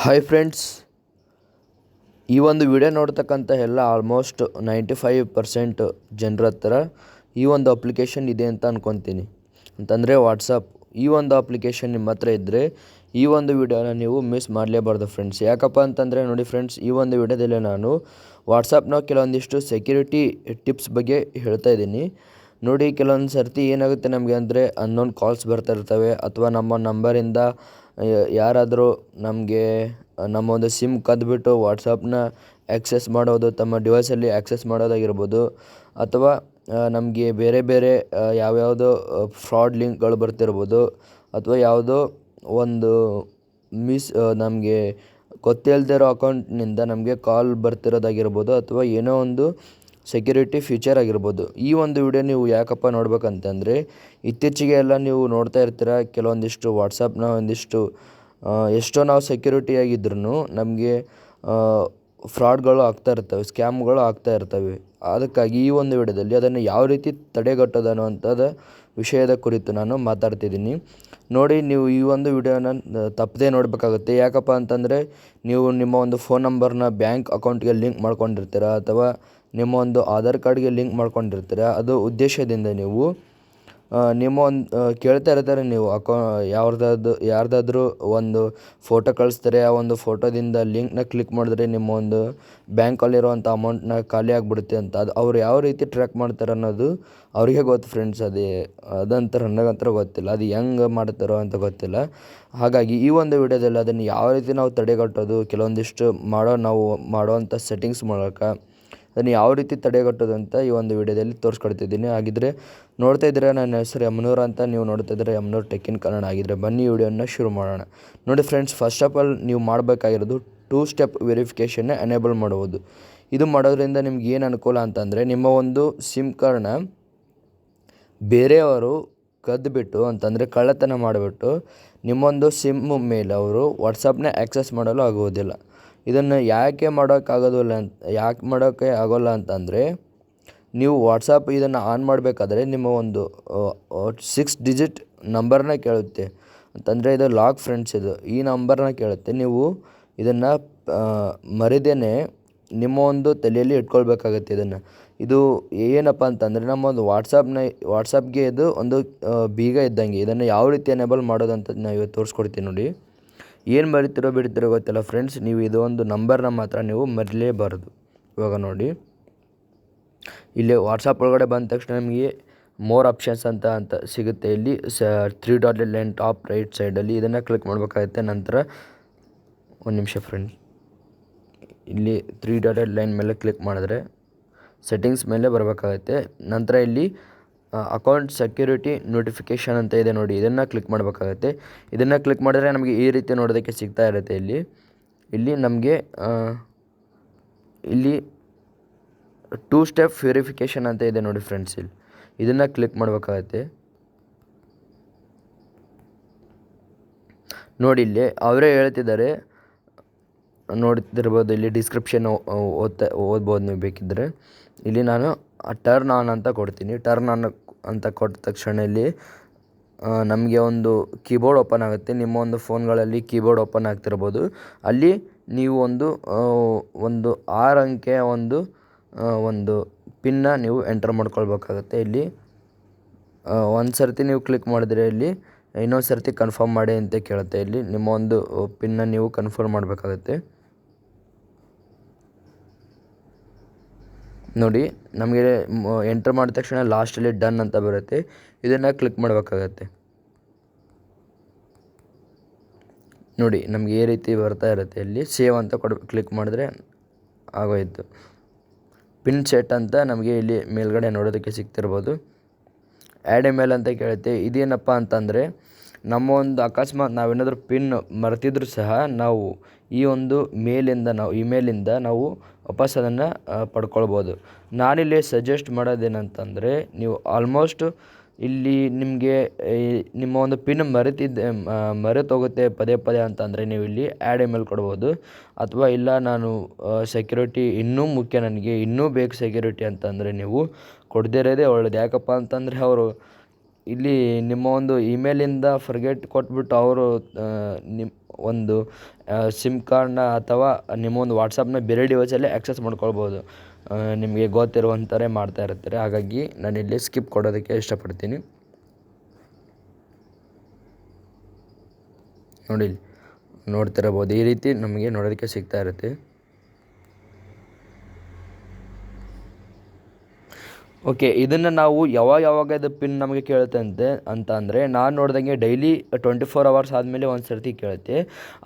Hi friends, ಈ ಒಂದು video ನೋಡ್ತಕ್ಕಂಥ ಎಲ್ಲ ಆಲ್ಮೋಸ್ಟ್ 95% ಜನರ ಹತ್ರ ಈ ಒಂದು ಅಪ್ಲಿಕೇಶನ್ ಇದೆ ಅಂತ ಅಂದ್ಕೊತೀನಿ. ಅಂತಂದರೆ ವಾಟ್ಸಪ್. ಈ ಒಂದು ಅಪ್ಲಿಕೇಶನ್ ನಿಮ್ಮ ಹತ್ರ ಇದ್ದರೆ ಈ ಒಂದು ವಿಡಿಯೋನ ನೀವು ಮಿಸ್ ಮಾಡಲೇಬಾರ್ದು ಫ್ರೆಂಡ್ಸ್. ಯಾಕಪ್ಪ ಅಂತಂದರೆ ನೋಡಿ ಫ್ರೆಂಡ್ಸ್, ಈ ಒಂದು ವಿಡಿಯೋದಲ್ಲಿ ನಾನು ವಾಟ್ಸಪ್ನ ಕೆಲವೊಂದಿಷ್ಟು ಸೆಕ್ಯೂರಿಟಿ ಟಿಪ್ಸ್ ಬಗ್ಗೆ ಹೇಳ್ತಾ ಇದ್ದೀನಿ. ನೋಡಿ, ಕೆಲವೊಂದು ಸರ್ತಿ ಏನಾಗುತ್ತೆ ನಮಗೆ ಅಂದರೆ ಅನ್ನೋನ್ ಕಾಲ್ಸ್ ಬರ್ತಾ ಇರ್ತವೆ, ಅಥವಾ ನಮ್ಮ ನಂಬರಿಂದ ಯಾರಾದರೂ ನಮಗೆ ನಮ್ಮ ಒಂದು ಸಿಮ್ ಕದ್ದುಬಿಟ್ಟು ವಾಟ್ಸಪ್ನ ಆ್ಯಕ್ಸೆಸ್ ಮಾಡೋದು, ತಮ್ಮ ಡಿವೈಸಲ್ಲಿ ಆ್ಯಕ್ಸೆಸ್ ಮಾಡೋದಾಗಿರ್ಬೋದು, ಅಥವಾ ನಮಗೆ ಬೇರೆ ಬೇರೆ ಯಾವ್ಯಾವುದೋ ಫ್ರಾಡ್ ಲಿಂಕ್ಗಳು ಬರ್ತಿರ್ಬೋದು, ಅಥವಾ ಯಾವುದೋ ಒಂದು ನಮಗೆ ಗೊತ್ತಿಲ್ಲದೆ ಇರೋ ಅಕೌಂಟ್ನಿಂದ ನಮಗೆ ಕಾಲ್ ಬರ್ತಿರೋದಾಗಿರ್ಬೋದು, ಅಥವಾ ಏನೋ ಒಂದು ಸೆಕ್ಯೂರಿಟಿ ಫೀಚರ್ ಆಗಿರ್ಬೋದು. ಈ ಒಂದು ವಿಡಿಯೋ ನೀವು ಯಾಕಪ್ಪ ನೋಡ್ಬೇಕಂತಂದರೆ, ಇತ್ತೀಚೆಗೆ ಎಲ್ಲ ನೀವು ನೋಡ್ತಾ ಇರ್ತೀರ ಕೆಲವೊಂದಿಷ್ಟು ವಾಟ್ಸಪ್ನ ಒಂದಿಷ್ಟು ಎಷ್ಟೋ ನಾವು ಸೆಕ್ಯೂರಿಟಿ ಆಗಿದ್ರೂ ನಮಗೆ ಫ್ರಾಡ್ಗಳು ಆಗ್ತಾ ಇರ್ತವೆ, ಸ್ಕ್ಯಾಮ್ಗಳು ಆಗ್ತಾ ಇರ್ತವೆ. ಅದಕ್ಕಾಗಿ ಈ ಒಂದು ವಿಡಿಯೋದಲ್ಲಿ ಅದನ್ನು ಯಾವ ರೀತಿ ತಡೆಗಟ್ಟೋದು ಅನ್ನುವಂಥದ್ದು ವಿಷಯದ ಕುರಿತು ನಾನು ಮಾತಾಡ್ತಿದ್ದೀನಿ. ನೋಡಿ, ನೀವು ಈ ಒಂದು ವಿಡಿಯೋನ ತಪ್ಪದೇ ನೋಡಬೇಕಾಗುತ್ತೆ. ಯಾಕಪ್ಪ ಅಂತಂದರೆ, ನೀವು ನಿಮ್ಮ ಒಂದು ಫೋನ್ ನಂಬರ್ನ ಬ್ಯಾಂಕ್ ಅಕೌಂಟ್ಗೆ ಲಿಂಕ್ ಮಾಡ್ಕೊಂಡಿರ್ತೀರ, ಅಥವಾ ನಿಮ್ಮ ಒಂದು ಆಧಾರ್ ಕಾರ್ಡ್ಗೆ ಲಿಂಕ್ ಮಾಡ್ಕೊಂಡಿರ್ತೀರ. ಅದು ಉದ್ದೇಶದಿಂದ ನೀವು ನಿಮ್ಮ ಒಂದು ಕೇಳ್ತಾ ಇರ್ತಾರೆ, ನೀವು ಯಾರ್ದಾದ್ರೂ ಒಂದು ಫೋಟೋ ಕಳಿಸ್ತಾರೆ. ಆ ಒಂದು ಫೋಟೋದಿಂದ ಲಿಂಕ್ನ ಕ್ಲಿಕ್ ಮಾಡಿದ್ರೆ ನಿಮ್ಮ ಒಂದು ಬ್ಯಾಂಕಲ್ಲಿರುವಂಥ ಅಮೌಂಟ್ನ ಖಾಲಿ ಆಗಿಬಿಡುತ್ತೆ ಅಂತ. ಅದು ಅವ್ರು ಯಾವ ರೀತಿ ಟ್ರ್ಯಾಕ್ ಮಾಡ್ತಾರೆ ಅನ್ನೋದು ಅವರಿಗೆ ಗೊತ್ತು ಫ್ರೆಂಡ್ಸ್. ಅದಂತರ ನನಗಂತರ ಗೊತ್ತಿಲ್ಲ, ಅದು ಹೆಂಗೆ ಮಾಡ್ತಾರೋ ಅಂತ ಗೊತ್ತಿಲ್ಲ. ಹಾಗಾಗಿ ಈ ಒಂದು ವಿಡಿಯೋದಲ್ಲಿ ಅದನ್ನು ಯಾವ ರೀತಿ ನಾವು ತಡೆಗಟ್ಟೋದು, ಕೆಲವೊಂದಿಷ್ಟು ನಾವು ಮಾಡೋವಂಥ ಸೆಟ್ಟಿಂಗ್ಸ್ ಮೂಲಕ ಅದನ್ನು ಯಾವ ರೀತಿ ತಡೆಗಟ್ಟೋದು ಅಂತ ಈ ಒಂದು ವಿಡಿಯೋದಲ್ಲಿ ತೋರಿಸ್ಕೊಡ್ತಿದ್ದೀನಿ. ಹಾಗಿದ್ರೆ ನೋಡ್ತಾ ಇದ್ದರೆ, ನನ್ನ ಹೆಸರು ಯಮನೂರ್ ಅಂತ, ನೀವು ನೋಡ್ತಾ ಇದ್ದರೆ ಯಮನೂರ್ ಟೆಕ್ ಇನ್ ಕನ್ನಡ. ಆಗಿದ್ದರೆ ಬನ್ನಿ ವಿಡಿಯೋನ ಶುರು ಮಾಡೋಣ. ನೋಡಿ ಫ್ರೆಂಡ್ಸ್, ಫಸ್ಟ್ ಆಫ್ ಆಲ್ ನೀವು ಮಾಡಬೇಕಾಗಿರೋದು 2 ಸ್ಟೆಪ್ ವೆರಿಫಿಕೇಷನ್ನ ಎನೇಬಲ್ ಮಾಡುವುದು. ಇದು ಮಾಡೋದ್ರಿಂದ ನಿಮ್ಗೆ ಏನು ಅನುಕೂಲ ಅಂತಂದರೆ, ನಿಮ್ಮ ಒಂದು ಸಿಮ್ ಕಾರ್ಡ್ನ ಬೇರೆಯವರು ಕದ್ದುಬಿಟ್ಟು, ಅಂತಂದರೆ ಕಳ್ಳತನ ಮಾಡಿಬಿಟ್ಟು ನಿಮ್ಮೊಂದು ಸಿಮ್ ಮೇಲೆ ಅವರು ವಾಟ್ಸಪ್ನ ಆ್ಯಕ್ಸೆಸ್ ಮಾಡಲು ಆಗುವುದಿಲ್ಲ. ಇದನ್ನು ಯಾಕೆ ಮಾಡೋಕ್ಕೆ ಆಗೋಲ್ಲ ಅಂತಂದರೆ, ನೀವು ವಾಟ್ಸಪ್ ಇದನ್ನು ಆನ್ ಮಾಡಬೇಕಾದ್ರೆ ನಿಮ್ಮ ಒಂದು 6 ಡಿಜಿಟ್ ನಂಬರ್ನ ಕೇಳುತ್ತೆ. ಅಂತಂದರೆ ಇದು ಲಾಕ್ ಫ್ರೆಂಡ್ಸ್. ಈ ನಂಬರ್ನ ಕೇಳುತ್ತೆ. ನೀವು ಇದನ್ನು ಮರಿದೇನೆ ನಿಮ್ಮ ಒಂದು ತಲೆಯಲ್ಲಿ ಇಟ್ಕೊಳ್ಬೇಕಾಗತ್ತೆ. ಇದು ಏನಪ್ಪ ಅಂತಂದರೆ, ನಮ್ಮ ಒಂದು ವಾಟ್ಸಪ್ಗೆ ಇದು ಒಂದು ಬೀಗ ಇದ್ದಂಗೆ. ಇದನ್ನು ಯಾವ ರೀತಿ ಎನೇಬಲ್ ಮಾಡೋದು ಅಂತ ನಾವು ಇವತ್ತು ತೋರಿಸ್ಕೊಡ್ತೀನಿ. ನೋಡಿ, ಏನು ಮರಿತಿರೋ ಬಿಡ್ತಿರೋ ಗೊತ್ತಿಲ್ಲ ಫ್ರೆಂಡ್ಸ್, ನೀವು ಇದು ಒಂದು ನಂಬರ್ನ ಮಾತ್ರ ನೀವು ಮರಿಲೇಬಾರದು. ಇವಾಗ ನೋಡಿ, ಇಲ್ಲಿ ವಾಟ್ಸಪ್ ಒಳಗಡೆ ಬಂದ ತಕ್ಷಣ ನಿಮಗೆ ಮೋರ್ ಆಪ್ಷನ್ಸ್ ಅಂತ ಸಿಗುತ್ತೆ. ಇಲ್ಲಿ 3 ಡಾಟೆಡ್ ಲೈನ್ ಟಾಪ್ ರೈಟ್ ಸೈಡಲ್ಲಿ ಇದನ್ನು ಕ್ಲಿಕ್ ಮಾಡಬೇಕಾಗುತ್ತೆ. ನಂತರ ಒಂದು ನಿಮಿಷ ಫ್ರೆಂಡ್ಸ್, ಇಲ್ಲಿ 3 ಡಾಟೆಡ್ ಲೈನ್ ಮೇಲೆ ಕ್ಲಿಕ್ ಮಾಡಿದ್ರೆ ಸೆಟ್ಟಿಂಗ್ಸ್ ಮೇಲೆ ಬರಬೇಕಾಗುತ್ತೆ. ನಂತರ ಇಲ್ಲಿ ಅಕೌಂಟ್ ಸೆಕ್ಯೂರಿಟಿ ನೋಟಿಫಿಕೇಷನ್ ಅಂತ ಇದೆ ನೋಡಿ, ಇದನ್ನು ಕ್ಲಿಕ್ ಮಾಡಬೇಕಾಗುತ್ತೆ. ಇದನ್ನು ಕ್ಲಿಕ್ ಮಾಡಿದ್ರೆ ನಮಗೆ ಈ ರೀತಿ ನೋಡೋದಕ್ಕೆ ಸಿಗ್ತಾ ಇರುತ್ತೆ. ಇಲ್ಲಿ ನಮಗೆ ಇಲ್ಲಿ 2 ಸ್ಟೆಪ್ ವೆರಿಫಿಕೇಷನ್ ಅಂತ ಇದೆ ನೋಡಿ ಫ್ರೆಂಡ್ಸ್. ಇದನ್ನು ಕ್ಲಿಕ್ ಮಾಡಬೇಕಾಗುತ್ತೆ. ನೋಡಿ, ಇಲ್ಲಿ ಅವರೇ ಹೇಳ್ತಿದ್ದಾರೆ, ನೋಡ್ತಿರ್ಬೋದು. ಇಲ್ಲಿ ಡಿಸ್ಕ್ರಿಪ್ಷನ್ ಓದ್ಬೋದು ನೀವು ಬೇಕಿದ್ದರೆ. ಇಲ್ಲಿ ನಾನು ಟರ್ನ್ ಆನ್ ಅಂತ ಕೊಡ್ತೀನಿ. ಟರ್ನ್ ಆನ್ ಅಂತ ಕೊಟ್ಟ ತಕ್ಷಣ ಇಲ್ಲಿ ನಮಗೆ ಒಂದು ಕೀಬೋರ್ಡ್ ಓಪನ್ ಆಗುತ್ತೆ. ನಿಮ್ಮ ಒಂದು ಫೋನ್ಗಳಲ್ಲಿ ಕೀಬೋರ್ಡ್ ಓಪನ್ ಆಗ್ತಿರ್ಬೋದು. ಅಲ್ಲಿ ನೀವು ಒಂದು 6 ಅಂಕೆಯ ಒಂದು ಪಿನ್ನ ನೀವು ಎಂಟರ್ ಮಾಡ್ಕೊಳ್ಬೇಕಾಗುತ್ತೆ. ಇಲ್ಲಿ ಒಂದು ಸರ್ತಿ ನೀವು ಕ್ಲಿಕ್ ಮಾಡಿದ್ರೆ ಇಲ್ಲಿ ಇನ್ನೊಂದು ಸರ್ತಿ ಕನ್ಫರ್ಮ್ ಮಾಡಿ ಅಂತ ಕೇಳುತ್ತೆ. ಇಲ್ಲಿ ನಿಮ್ಮ ಒಂದು ಪಿನ್ನ ನೀವು ಕನ್ಫರ್ಮ್ ಮಾಡಬೇಕಾಗುತ್ತೆ. ನೋಡಿ, ನಮಗೆ ಎಂಟರ್ ಮಾಡಿದ ತಕ್ಷಣ ಲಾಸ್ಟಲ್ಲಿ ಡನ್ ಅಂತ ಬರುತ್ತೆ. ಇದನ್ನು ಕ್ಲಿಕ್ ಮಾಡಬೇಕಾಗತ್ತೆ. ನೋಡಿ, ನಮಗೆ ಈ ರೀತಿ ಬರ್ತಾ ಇರುತ್ತೆ. ಇಲ್ಲಿ ಸೇವ್ ಅಂತ ಕ್ಲಿಕ್ ಮಾಡಿದ್ರೆ ಆಗೋಯಿತು. ಪಿನ್ ಸೆಟ್ ಅಂತ ನಮಗೆ ಇಲ್ಲಿ ಮೇಲ್ಗಡೆ ನೋಡೋದಕ್ಕೆ ಸಿಗ್ತಿರ್ಬೋದು. ಆ್ಯಡ್ ಮೇಲ್ ಅಂತ ಕೇಳುತ್ತೆ. ಇದೇನಪ್ಪ ಅಂತಂದರೆ, ನಮ್ಮ ಒಂದು ಅಕಸ್ಮಾತ್ ನಾವೇನಾದರೂ ಪಿನ್ ಮರೆತಿದ್ರೂ ಸಹ ನಾವು ಈ ಒಂದು ಇಮೇಲಿಂದ ನಾವು ವಾಪಸ್ ಅದನ್ನು ಪಡ್ಕೊಳ್ಬೋದು. ನಾನಿಲ್ಲಿ ಸಜೆಸ್ಟ್ ಮಾಡೋದೇನಂತಂದರೆ, ನೀವು ಆಲ್ಮೋಸ್ಟ್ ಇಲ್ಲಿ ನಿಮಗೆ ನಿಮ್ಮ ಒಂದು ಪಿನ್ ಮರೆತೋಗುತ್ತೆ ಪದೇ ಅಂತಂದರೆ ನೀವು ಇಲ್ಲಿ ಆ್ಯಡ್ ಮೇಲ್ ಕೊಡ್ಬೋದು. ಅಥವಾ ಇಲ್ಲ, ನಾನು ಸೆಕ್ಯೂರಿಟಿ ಇನ್ನೂ ಮುಖ್ಯ, ನನಗೆ ಇನ್ನೂ ಬೇಕು ಸೆಕ್ಯೂರಿಟಿ ಅಂತಂದರೆ ನೀವು ಕೊಡದೇ ಇರೋದೇ ಒಳ್ಳೆಯದು. ಯಾಕಪ್ಪ ಅಂತಂದರೆ, ಅವರು ಇಲ್ಲಿ ನಿಮ್ಮ ಒಂದು ಇಮೇಲಿಂದ ಫರ್ಗೆಟ್ ಕೊಟ್ಬಿಟ್ಟು ಅವರು ಒಂದು ಸಿಮ್ ಕಾರ್ಡ್ನ ಅಥವಾ ನಿಮ್ಮ ಒಂದು ವಾಟ್ಸಪ್ನ ಬೇರೆ ಡಿವೈಸಲ್ಲೇ ಆ್ಯಕ್ಸೆಸ್ ಮಾಡ್ಕೊಳ್ಬೋದು. ನಿಮಗೆ ಗೊತ್ತಿರುವಂಥವರೇ ಮಾಡ್ತಾ ಇರ್ತಾರೆ. ಹಾಗಾಗಿ ನಾನಿಲ್ಲಿ ಸ್ಕಿಪ್ ಕೊಡೋದಕ್ಕೆ ಇಷ್ಟಪಡ್ತೀನಿ. ನೋಡಿ, ನೋಡ್ತಿರಬೋದು, ಈ ರೀತಿ ನಮಗೆ ನೋಡೋದಕ್ಕೆ ಸಿಗ್ತಾ ಇರುತ್ತೆ. ಓಕೆ, ಇದನ್ನು ನಾವು ಯಾವಾಗ ಇದು ಪಿನ್ ನಮಗೆ ಕೇಳುತ್ತೆ ಅಂತ ಅಂದರೆ ನಾನು ನೋಡ್ದಂಗೆ ಡೈಲಿ 24 ಅವರ್ಸ್ ಆದಮೇಲೆ ಒಂದು ಸರ್ತಿ ಕೇಳುತ್ತೆ.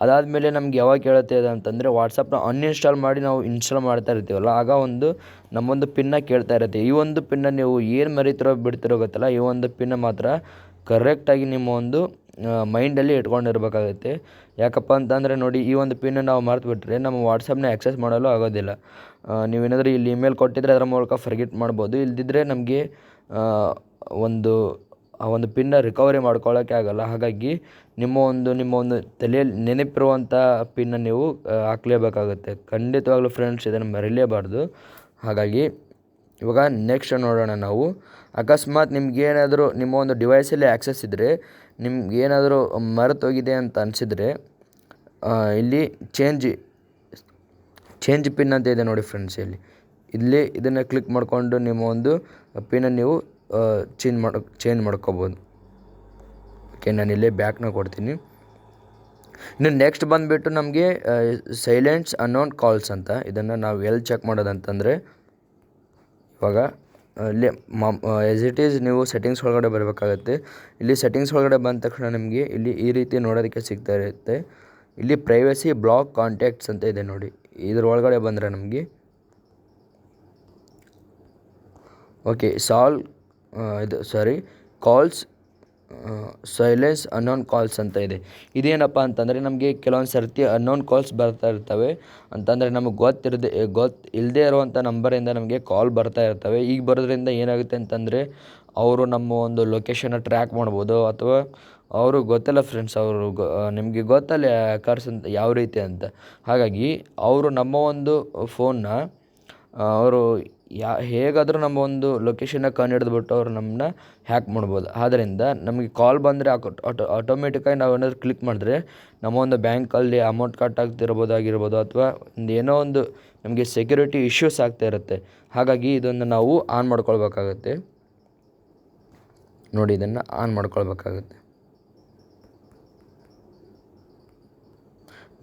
ಅದಾದಮೇಲೆ ನಮ್ಗೆ ಯಾವಾಗ ಕೇಳುತ್ತೆ ಅದು ಅಂತಂದರೆ ವಾಟ್ಸಪ್ನ ಅನ್ಇನ್ಸ್ಟಾಲ್ ಮಾಡಿ ನಾವು ಇನ್ಸ್ಟಾಲ್ ಮಾಡ್ತಾ ಇರ್ತೀವಲ್ಲ, ಆಗ ನಮ್ಮೊಂದು ಪಿನ್ನ ಕೇಳ್ತಾ ಇರುತ್ತೆ. ಈ ಒಂದು ಪಿನ್ನ ನೀವು ಏನು ಮರಿತಿರೋ ಬಿಡ್ತಿರೋ ಗೊತ್ತಲ್ಲ, ಈ ಒಂದು ಪಿನ್ನ ಮಾತ್ರ ಕರೆಕ್ಟಾಗಿ ನಿಮ್ಮ ಒಂದು ಮೈಂಡಲ್ಲಿ ಇಟ್ಕೊಂಡಿರ್ಬೇಕಾಗುತ್ತೆ. ಯಾಕಪ್ಪ ಅಂತಂದರೆ ನೋಡಿ, ಈ ಒಂದು ಪಿನ್ನ ನಾವು ಮರೆತುಬಿಟ್ರೆ ನಮ್ಮ ವಾಟ್ಸಪ್ನ ಆ್ಯಕ್ಸೆಸ್ ಮಾಡಲು ಆಗೋದಿಲ್ಲ. ನೀವೇನಾದರೂ ಇಲ್ಲಿ ಇಮೇಲ್ ಕೊಟ್ಟಿದ್ದರೆ ಅದರ ಮೂಲಕ ಫರ್ಗೆಟ್ ಮಾಡ್ಬೋದು. ಇಲ್ದಿದ್ದರೆ ನಮಗೆ ಆ ಒಂದು ಪಿನ್ನ ರಿಕವರಿ ಮಾಡ್ಕೊಳ್ಳೋಕ್ಕೆ ಆಗೋಲ್ಲ. ಹಾಗಾಗಿ ನಿಮ್ಮ ಒಂದು ತಲೆಯಲ್ಲಿ ನೆನಪಿರುವಂಥ ಪಿನ್ನ ನೀವು ಹಾಕಲೇಬೇಕಾಗುತ್ತೆ. ಖಂಡಿತವಾಗ್ಲೂ ಫ್ರೆಂಡ್ಸ್, ಇದನ್ನು ಮರೀಲೇಬಾರ್ದು. ಹಾಗಾಗಿ ಇವಾಗ ನೆಕ್ಸ್ಟ್ ನೋಡೋಣ ನಾವು. ಅಕಸ್ಮಾತ್ ನಿಮ್ಗೇನಾದರೂ ನಿಮ್ಮ ಒಂದು ಡಿವೈಸಲ್ಲಿ ಆ್ಯಕ್ಸೆಸ್ ಇದ್ದರೆ, ನಿಮ್ಗೇನಾದರೂ ಮರೆತೋಗಿದೆ ಅಂತ ಅನಿಸಿದರೆ ಇಲ್ಲಿ ಚೇಂಜ್ ಪಿನ್ ಅಂತ ಇದೆ ನೋಡಿ ಫ್ರೆಂಡ್ಸ್. ಇಲ್ಲಿ ಇದನ್ನು ಕ್ಲಿಕ್ ಮಾಡಿಕೊಂಡು ನಿಮ್ಮ ಒಂದು ಪಿನ್ನ ನೀವು ಚೇಂಜ್ ಮಾಡ್ಕೋಬೋದು. ಓಕೆ, ನಾನು ಇಲ್ಲೇ ಬ್ಯಾಕ್ನ ಕೊಡ್ತೀನಿ. ಇನ್ನು ನೆಕ್ಸ್ಟ್ ಬಂದುಬಿಟ್ಟು ನಮಗೆ ಸೈಲೆನ್ಸ್ ಅನ್ನೋನ್ ಕಾಲ್ಸ್ ಅಂತ. ಇದನ್ನು ನಾವು ಎಲ್ಲಿ ಚೆಕ್ ಮಾಡೋದಂತಂದರೆ, ಇವಾಗ ಇಲ್ಲಿ ಆ್ಯಸ್ ಇಟ್ ಈಸ್ ನೀವು ಸೆಟ್ಟಿಂಗ್ಸ್ ಒಳಗಡೆ ಬರಬೇಕಾಗತ್ತೆ. ಇಲ್ಲಿ ಸೆಟ್ಟಿಂಗ್ಸ್ ಒಳಗಡೆ ಬಂದ ತಕ್ಷಣ ನಿಮಗೆ ಇಲ್ಲಿ ಈ ರೀತಿ ನೋಡೋದಕ್ಕೆ ಸಿಗ್ತಾ ಇರುತ್ತೆ. ಇಲ್ಲಿ ಪ್ರೈವಸಿ ಬ್ಲಾಕ್ ಕಾಂಟ್ಯಾಕ್ಟ್ಸ್ ಅಂತ ಇದೆ ನೋಡಿ. ಇದ್ರ ಒಳಗಡೆ ಬಂದರೆ ನಮಗೆ okay calls silence unknown calls ಅಂತ ಇದೆ. ಇದೇನಪ್ಪ ಅಂತಂದರೆ ನಮಗೆ ಕೆಲವೊಂದು ಸರ್ತಿ ಅನ್ನೋನ್ ಕಾಲ್ಸ್ ಬರ್ತಾ ಇರ್ತವೆ. ಅಂತಂದರೆ ನಮಗೆ ಇಲ್ಲದೇ ಇರುವಂಥ ನಂಬರಿಂದ ನಮಗೆ ಕಾಲ್ ಬರ್ತಾ ಇರ್ತವೆ. ಈಗ ಬರೋದ್ರಿಂದ ಏನಾಗುತ್ತೆ ಅಂತಂದರೆ, ಅವರು ನಮ್ಮ ಒಂದು ಲೊಕೇಶನ್ನ ಟ್ರ್ಯಾಕ್ ಮಾಡ್ಬೋದು. ಅಥವಾ ಅವರು ಗೊತ್ತಲ್ಲ ಫ್ರೆಂಡ್ಸ್, ನಿಮಗೆ ಗೊತ್ತಲ್ಲ ಹ್ಯಾಕರ್ಸ್ ಅಂತ ಯಾವ ರೀತಿ ಅಂತ. ಹಾಗಾಗಿ ಅವರು ನಮ್ಮ ಒಂದು ಫೋನ್ನ ಅವರು ಹೇಗಾದರೂ ನಮ್ಮ ಒಂದು ಲೊಕೇಶನ್ನ ಕಂಡುಹಿಡಿದ್ಬಿಟ್ಟು ಅವರು ನಮ್ಮನ್ನ ಹ್ಯಾಕ್ ಮಾಡ್ಬೋದು. ಆದ್ದರಿಂದ ನಮಗೆ ಕಾಲ್ ಬಂದರೆ ಆಟೋಮೆಟಿಕ್ಕಾಗಿ ನಾವು ಏನಾದರೂ ಕ್ಲಿಕ್ ಮಾಡಿದ್ರೆ ನಮ್ಮ ಒಂದು ಬ್ಯಾಂಕಲ್ಲಿ ಅಮೌಂಟ್ ಕಟ್ ಆಗಿರ್ಬೋದು ಅಥವಾ ಏನೋ ಒಂದು ನಮಗೆ ಸೆಕ್ಯೂರಿಟಿ ಇಶ್ಯೂಸ್ ಆಗ್ತಾ ಇರುತ್ತೆ. ಹಾಗಾಗಿ ಇದನ್ನು ನಾವು ಆನ್ ಮಾಡ್ಕೊಳ್ಬೇಕಾಗತ್ತೆ. ನೋಡಿ, ಇದನ್ನು ಆನ್ ಮಾಡ್ಕೊಳ್ಬೇಕಾಗತ್ತೆ.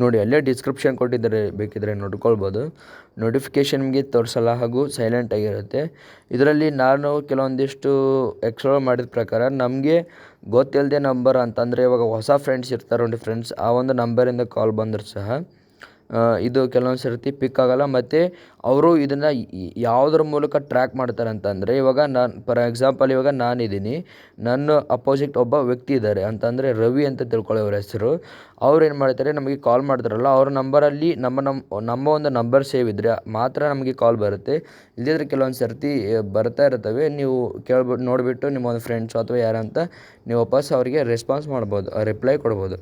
ನೋಡಿ, ಅಲ್ಲೇ ಡಿಸ್ಕ್ರಿಪ್ಷನ್ ಕೊಟ್ಟಿದ್ದಾರೆ, ಬೇಕಿದ್ದರೆ ನೋಡ್ಕೊಳ್ಬೋದು. ನೋಟಿಫಿಕೇಷನ್ ನಿಮಗೆ ತೋರಿಸಲ್ಲ ಹಾಗೂ ಸೈಲೆಂಟ್ ಆಗಿರುತ್ತೆ. ಇದರಲ್ಲಿ ನಾನು ಕೆಲವೊಂದಿಷ್ಟು ಎಕ್ಸ್ಪ್ಲೋರ್ ಮಾಡಿದ ಪ್ರಕಾರ ನಮಗೆ ಗೊತ್ತಿಲ್ಲದೆ ನಂಬರ್ ಅಂತಂದರೆ, ಇವಾಗ ಹೊಸ ಫ್ರೆಂಡ್ಸ್ ಇರ್ತಾರೆ ನೋಡಿ ಫ್ರೆಂಡ್ಸ್, ಆ ಒಂದು ನಂಬರಿಂದ ಕಾಲ್ ಬಂದರೂ ಸಹ ಇದು ಕೆಲವೊಂದು ಸರ್ತಿ ಪಿಕ್ ಆಗೋಲ್ಲ. ಮತ್ತು ಅವರು ಇದನ್ನು ಯಾವುದ್ರ ಮೂಲಕ ಟ್ರ್ಯಾಕ್ ಮಾಡ್ತಾರೆ ಅಂತಂದರೆ, ಇವಾಗ ಫಾರ್ ಎಕ್ಸಾಂಪಲ್ ಇವಾಗ ನಾನಿದ್ದೀನಿ, ನನ್ನ ಅಪೋಸಿಟ್ ಒಬ್ಬ ವ್ಯಕ್ತಿ ಇದ್ದಾರೆ ಅಂತಂದರೆ ರವಿ ಅಂತ ತಿಳ್ಕೊಳ್ಳೋ ಅವ್ರ ಹೆಸರು. ಅವ್ರು ಏನು ಮಾಡ್ತಾರೆ, ನಮಗೆ ಕಾಲ್ ಮಾಡ್ತಾರಲ್ಲ, ಅವ್ರ ನಂಬರಲ್ಲಿ ನಮ್ಮ ಒಂದು ನಂಬರ್ ಸೇವ್ ಇದ್ದರೆ ಮಾತ್ರ ನಮಗೆ ಕಾಲ್ ಬರುತ್ತೆ. ಇಲ್ಲದಿದ್ದರೆ ಕೆಲವೊಂದು ಸರ್ತಿ ಬರ್ತಾ ಇರ್ತವೆ. ನೀವು ನೋಡಿಬಿಟ್ಟು ನಿಮ್ಮ ಒಂದು ಫ್ರೆಂಡ್ಸು ಅಥವಾ ಯಾರಂತ ನೀವು ವಾಪಸ್ ಅವರಿಗೆ ರೆಸ್ಪಾನ್ಸ್ ಮಾಡ್ಬೋದು, ರಿಪ್ಲೈ ಕೊಡ್ಬೋದು.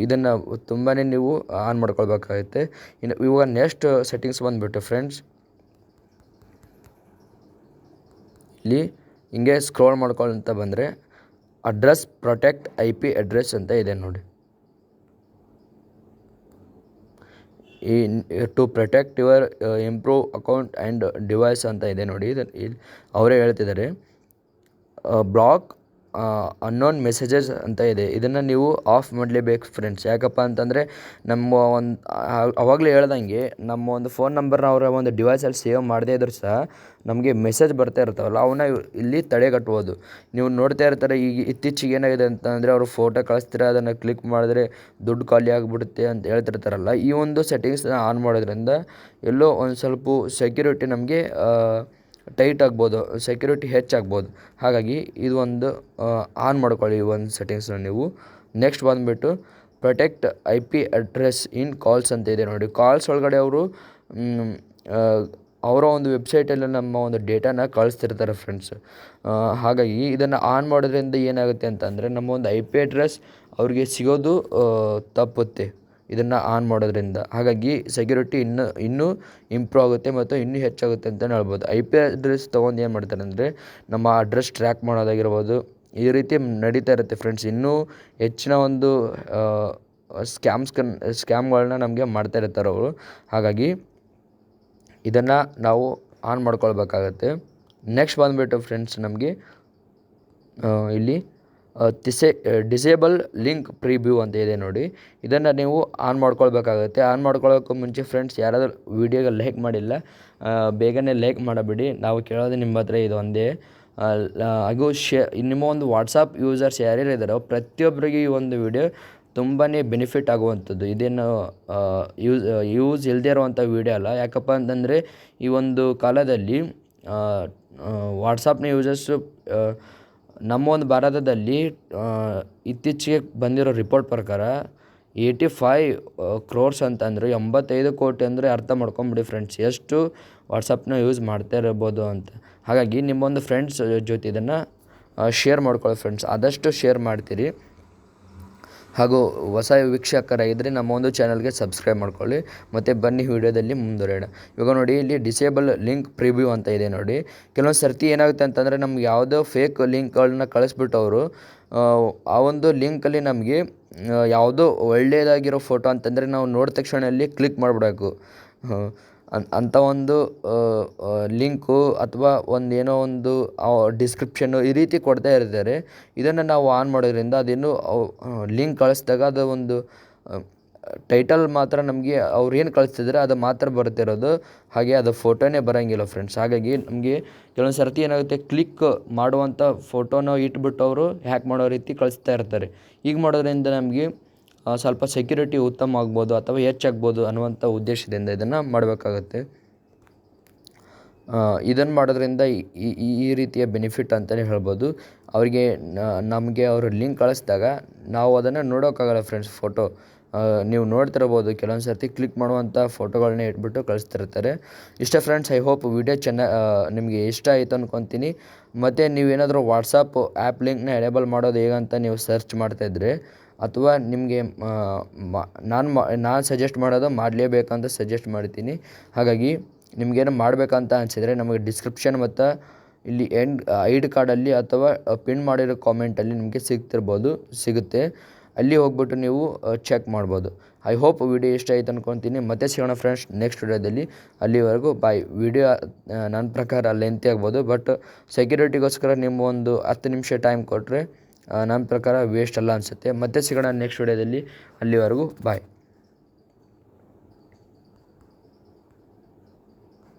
ಇದನ್ನು ತುಂಬಾ ನೀವು ಆನ್ ಮಾಡ್ಕೊಳ್ಬೇಕಾಗುತ್ತೆ. ಇವಾಗ ನೆಕ್ಸ್ಟ್ ಸೆಟ್ಟಿಂಗ್ಸ್ ಬಂದುಬಿಟ್ಟು ಫ್ರೆಂಡ್ಸ್, ಇಲ್ಲಿ ಹಿಂಗೆ ಸ್ಕ್ರೋಲ್ ಮಾಡ್ಕೊಳ್ತಾ ಬಂದರೆ ಅಡ್ರೆಸ್ ಪ್ರೊಟೆಕ್ಟ್ IP ಅಡ್ರೆಸ್ ಅಂತ ಇದೆ ನೋಡಿ. ಈ to protect your improve account and device ಅಂತ ಇದೆ ನೋಡಿ. ಇಲ್ಲಿ ಅವರೇ ಹೇಳ್ತಿದ್ದಾರೆ ಬ್ಲಾಕ್ ಅನ್ನೋನ್ ಮೆಸೇಜಸ್ ಅಂತ ಇದೆ. ಇದನ್ನು ನೀವು ಆಫ್ ಮಾಡಲೇಬೇಕು ಫ್ರೆಂಡ್ಸ್. ಯಾಕಪ್ಪ ಅಂತಂದರೆ ಅವಾಗಲೇ ಹೇಳ್ದಂಗೆ ನಮ್ಮ ಒಂದು ಫೋನ್ ನಂಬರ್ನ ಅವರ ಒಂದು ಡಿವೈಸಲ್ಲಿ ಸೇವ್ ಮಾಡದೇ ಇದ್ರೂ ಸಹ ನಮಗೆ ಮೆಸೇಜ್ ಬರ್ತಾ ಇರ್ತಾವಲ್ಲ, ಅವನ್ನ ಇಲ್ಲಿ ತಡೆಗಟ್ಬೋದು. ನೀವು ನೋಡ್ತಾ ಇರ್ತಾರೆ, ಈಗ ಇತ್ತೀಚೆಗೆ ಏನಾಗಿದೆ ಅಂತಂದರೆ, ಅವರು ಫೋಟೋ ಕಳಿಸ್ತಾರೆ, ಅದನ್ನು ಕ್ಲಿಕ್ ಮಾಡಿದ್ರೆ ದುಡ್ಡು ಖಾಲಿ ಆಗಿಬಿಡುತ್ತೆ ಅಂತ ಹೇಳ್ತಿರ್ತಾರಲ್ಲ. ಈ ಒಂದು ಸೆಟ್ಟಿಂಗ್ಸ್ನ ಆನ್ ಮಾಡೋದ್ರಿಂದ ಎಲ್ಲೋ ಒಂದು ಸ್ವಲ್ಪ ಸೆಕ್ಯೂರಿಟಿ ನಮಗೆ ಟೈಟ್ ಆಗ್ಬೋದು, ಸೆಕ್ಯೂರಿಟಿ ಹೆಚ್ಚಾಗ್ಬೋದು. ಹಾಗಾಗಿ ಇದು ಒಂದು ಆನ್ ಮಾಡ್ಕೊಳ್ಳಿ ಈ ಒಂದು ಸೆಟ್ಟಿಂಗ್ಸ್ನ ನೀವು. ನೆಕ್ಸ್ಟ್ ಬಂದುಬಿಟ್ಟು ಪ್ರೊಟೆಕ್ಟ್ IP ಅಡ್ರೆಸ್ ಇನ್ ಕಾಲ್ಸ್ ಅಂತ ಇದೆ ನೋಡಿ. ಕಾಲ್ಸ್ ಒಳಗಡೆ ಅವರು ಅವರ ಒಂದು ವೆಬ್ಸೈಟಲ್ಲಿ ನಮ್ಮ ಒಂದು ಡೇಟಾನ ಕಳಿಸ್ತಿರ್ತಾರೆ ಫ್ರೆಂಡ್ಸ್. ಹಾಗಾಗಿ ಇದನ್ನು ಆನ್ ಮಾಡೋದ್ರಿಂದ ಏನಾಗುತ್ತೆ ಅಂತಂದರೆ, ನಮ್ಮ ಒಂದು IP ಅಡ್ರೆಸ್ ಅವ್ರಿಗೆ ಸಿಗೋದು ತಪ್ಪುತ್ತೆ ಇದನ್ನು ಆನ್ ಮಾಡೋದ್ರಿಂದ. ಹಾಗಾಗಿ ಸೆಕ್ಯೂರಿಟಿ ಇನ್ನೂ ಇಂಪ್ರೂವ್ ಆಗುತ್ತೆ ಮತ್ತು ಇನ್ನೂ ಹೆಚ್ಚಾಗುತ್ತೆ ಅಂತಲೇ ಹೇಳ್ಬೋದು. IP ಅಡ್ರೆಸ್ ತೊಗೊಂಡು ಏನು ಮಾಡ್ತಾರೆ ಅಂದರೆ, ನಮ್ಮ ಅಡ್ರೆಸ್ ಟ್ರ್ಯಾಕ್ ಮಾಡೋದಾಗಿರ್ಬೋದು, ಈ ರೀತಿ ನಡೀತಾ ಇರುತ್ತೆ ಫ್ರೆಂಡ್ಸ್. ಇನ್ನೂ ಹೆಚ್ಚಿನ ಒಂದು ಸ್ಕ್ಯಾಮ್ಗಳನ್ನ ನಮಗೆ ಮಾಡ್ತಾ ಇರ್ತಾರೆ ಅವರು. ಹಾಗಾಗಿ ಇದನ್ನು ನಾವು ಆನ್ ಮಾಡ್ಕೊಳ್ಬೇಕಾಗತ್ತೆ. ನೆಕ್ಸ್ಟ್ ಬಂದುಬಿಟ್ಟು ಫ್ರೆಂಡ್ಸ್ ನಮಗೆ ಇಲ್ಲಿ ಡಿಸೇಬಲ್ ಲಿಂಕ್ ಪ್ರಿವ್ಯೂ ಅಂತ ಇದೆ ನೋಡಿ. ಇದನ್ನು ನೀವು ಆನ್ ಮಾಡ್ಕೊಳ್ಬೇಕಾಗತ್ತೆ. ಆನ್ ಮಾಡ್ಕೊಳ್ಳೋಕ್ಕೂ ಮುಂಚೆ ಫ್ರೆಂಡ್ಸ್ ಯಾರಾದರೂ ವೀಡಿಯೋಗೆ ಲೈಕ್ ಮಾಡಿಲ್ಲ, ಬೇಗನೆ ಲೈಕ್ ಮಾಡಬೇಡಿ. ನಾವು ಕೇಳೋದು ನಿಮ್ಮ ಹತ್ರ ಇದು ಒಂದೇ. ಹಾಗೂ ನಿಮ್ಮ ಒಂದು ವಾಟ್ಸಪ್ ಯೂಸರ್ಸ್ ಯಾರ್ಯಾರು ಇದ್ದಾರೋ ಪ್ರತಿಯೊಬ್ಬರಿಗೆ ಈ ಒಂದು ವಿಡಿಯೋ ತುಂಬಾ ಬೆನಿಫಿಟ್ ಆಗುವಂಥದ್ದು. ಇದೇನು ಯೂಸ್ ಇಲ್ಲದೇ ಇರುವಂಥ ವಿಡಿಯೋ ಅಲ್ಲ. ಯಾಕಪ್ಪ ಅಂತಂದರೆ ಈ ಒಂದು ಕಾಲದಲ್ಲಿ ವಾಟ್ಸಪ್ನ ಯೂಸರ್ಸು ನಮ್ಮ ಒಂದು ಭಾರತದಲ್ಲಿ ಇತ್ತೀಚೆಗೆ ಬಂದಿರೋ ರಿಪೋರ್ಟ್ ಪ್ರಕಾರ 85 crores ಅಂತಂದರೆ 85 ಕೋಟಿ ಅಂದರೆ ಅರ್ಥ ಮಾಡ್ಕೊಂಬಿಡಿ ಫ್ರೆಂಡ್ಸ್, ಎಷ್ಟು ವಾಟ್ಸಪ್ನ ಯೂಸ್ ಮಾಡ್ತಾ ಇರ್ಬೋದು ಅಂತ. ಹಾಗಾಗಿ ನಿಮ್ಮೊಂದು ಫ್ರೆಂಡ್ಸ್ ಜೊತೆ ಇದನ್ನು ಶೇರ್ ಮಾಡ್ಕೊಳ್ಳಿ ಫ್ರೆಂಡ್ಸ್, ಆದಷ್ಟು ಶೇರ್ ಮಾಡ್ತೀರಿ. ಹಾಗೂ ಹೊಸ ವೀಕ್ಷಕರಾಗಿದ್ದರೆ ನಮ್ಮ ಒಂದು ಚಾನಲ್ಗೆ ಸಬ್ಸ್ಕ್ರೈಬ್ ಮಾಡ್ಕೊಳ್ಳಿ. ಮತ್ತು ಬನ್ನಿ ವಿಡಿಯೋದಲ್ಲಿ ಮುಂದುವರೆಯೋಣ. ಇವಾಗ ನೋಡಿ, ಇಲ್ಲಿ ಡಿಸೇಬಲ್ ಲಿಂಕ್ ಪ್ರಿವ್ಯೂ ಅಂತ ಇದೆ ನೋಡಿ. ಕೆಲವೊಂದು ಸರ್ತಿ ಏನಾಗುತ್ತೆ ಅಂತಂದರೆ ನಮ್ಗೆ ಯಾವುದೋ ಫೇಕ್ ಲಿಂಕ್ಗಳನ್ನ ಕಳಿಸ್ಬಿಟ್ಟು ಅವರು ಆ ಒಂದು ಲಿಂಕಲ್ಲಿ ನಮಗೆ ಯಾವುದೋ ಒಳ್ಳೆಯದಾಗಿರೋ ಫೋಟೋ ಅಂತಂದರೆ ನಾವು ನೋಡಿದ ತಕ್ಷಣ ಅಲ್ಲಿ ಕ್ಲಿಕ್ ಮಾಡಿಬಿಡಬೇಕು. ಅಂಥ ಒಂದು ಲಿಂಕು ಅಥವಾ ಏನೋ ಒಂದು ಡಿಸ್ಕ್ರಿಪ್ಷನ್ನು ಈ ರೀತಿ ಕೊಡ್ತಾ ಇರ್ತಾರೆ. ಇದನ್ನು ನಾವು ಆನ್ ಮಾಡೋದ್ರಿಂದ ಅದೇನು ಲಿಂಕ್ ಕಳಿಸಿದಾಗ ಅದು ಒಂದು ಟೈಟಲ್ ಮಾತ್ರ ನಮಗೆ ಅವ್ರು ಏನು ಕಳಿಸ್ತಿದ್ದಾರೆ ಅದು ಮಾತ್ರ ಬರ್ತಿರೋದು, ಹಾಗೆ ಅದು ಫೋಟೋನೇ ಬರೋಂಗಿಲ್ಲ ಫ್ರೆಂಡ್ಸ್. ಹಾಗಾಗಿ ನಮಗೆ ಕೆಲವೊಂದು ಸರ್ತಿ ಏನಾಗುತ್ತೆ, ಕ್ಲಿಕ್ ಮಾಡುವಂಥ ಫೋಟೋನ ಇಟ್ಬಿಟ್ಟು ಅವರು ಹ್ಯಾಕ್ ಮಾಡೋ ರೀತಿ ಕಳಿಸ್ತಾ ಇರ್ತಾರೆ. ಈಗ ಮಾಡೋದ್ರಿಂದ ನಮಗೆ ಸ್ವಲ್ಪ ಸೆಕ್ಯೂರಿಟಿ ಉತ್ತಮ ಆಗ್ಬೋದು ಅಥವಾ ಹೆಚ್ಚಾಗ್ಬೋದು ಅನ್ನುವಂಥ ಉದ್ದೇಶದಿಂದ ಇದನ್ನು ಮಾಡಬೇಕಾಗತ್ತೆ. ಇದನ್ನು ಮಾಡೋದ್ರಿಂದ ಈ ರೀತಿಯ ಬೆನಿಫಿಟ್ ಅಂತಲೇ ಹೇಳ್ಬೋದು. ಅವರಿಗೆ ನಮಗೆ ಅವರು ಲಿಂಕ್ ಕಳಿಸಿದಾಗ ನಾವು ಅದನ್ನು ನೋಡೋಕ್ಕಾಗಲ್ಲ ಫ್ರೆಂಡ್ಸ್. ಫೋಟೋ ನೀವು ನೋಡ್ತಿರ್ಬೋದು, ಕೆಲವೊಂದು ಸರ್ತಿ ಕ್ಲಿಕ್ ಮಾಡುವಂಥ ಫೋಟೋಗಳನ್ನ ಇಟ್ಬಿಟ್ಟು ಕಳಿಸ್ತಿರ್ತಾರೆ. ಇಷ್ಟ ಫ್ರೆಂಡ್ಸ್, ಐ ಹೋಪ್ ವಿಡಿಯೋ ನಿಮಗೆ ಇಷ್ಟ ಆಯಿತು ಅಂದ್ಕೊತೀನಿ. ಮತ್ತು ನೀವೇನಾದರೂ ವಾಟ್ಸಪ್ ಆ್ಯಪ್ ಲಿಂಕ್ನ ಎನೇಬಲ್ ಮಾಡೋದು ಹೇಗಂತ ನೀವು ಸರ್ಚ್ ಮಾಡ್ತಾಯಿದ್ರೆ, ಅಥವಾ ನಿಮಗೆ ನಾನು ಸಜೆಸ್ಟ್ ಮಾಡೋದು ಮಾಡಲೇಬೇಕಂತ ಸಜೆಸ್ಟ್ ಮಾಡ್ತೀನಿ. ಹಾಗಾಗಿ ನಿಮಗೇನು ಮಾಡಬೇಕಂತ ಅನಿಸಿದರೆ ನಮಗೆ ಡಿಸ್ಕ್ರಿಪ್ಷನ್ ಮತ್ತು ಇಲ್ಲಿ ಐಡಿ ಕಾರ್ಡಲ್ಲಿ ಅಥವಾ ಪಿನ್ ಮಾಡಿರೋ ಕಾಮೆಂಟಲ್ಲಿ ನಿಮಗೆ ಸಿಗುತ್ತೆ. ಅಲ್ಲಿ ಹೋಗ್ಬಿಟ್ಟು ನೀವು ಚೆಕ್ ಮಾಡ್ಬೋದು. ಐ ಹೋಪ್ ವಿಡಿಯೋ ಇಷ್ಟ ಆಯಿತು ಅಂದ್ಕೊತೀನಿ. ಮತ್ತೆ ಸಿಗೋಣ ಫ್ರೆಂಡ್ಸ್ ನೆಕ್ಸ್ಟ್ ವಿಡಿಯೋದಲ್ಲಿ. ಅಲ್ಲಿವರೆಗೂ ಬಾಯ್. ವಿಡಿಯೋ ನನ್ನ ಪ್ರಕಾರ ಲೆಂತಿ ಆಗ್ಬೋದು, ಬಟ್ ಸೆಕ್ಯೂರಿಟಿಗೋಸ್ಕರ ನಿಮ್ಮ ಒಂದು 10 ನಿಮಿಷ ಟೈಮ್ ಕೊಟ್ಟರೆ ನನ್ನ ಪ್ರಕಾರ ವೇಸ್ಟ್ ಅಲ್ಲ ಅನಿಸುತ್ತೆ. ಮತ್ತೆ ಸಿಗೋಣ ನೆಕ್ಸ್ಟ್ ವಿಡಿಯೋದಲ್ಲಿ. ಅಲ್ಲಿವರೆಗೂ ಬಾಯ್.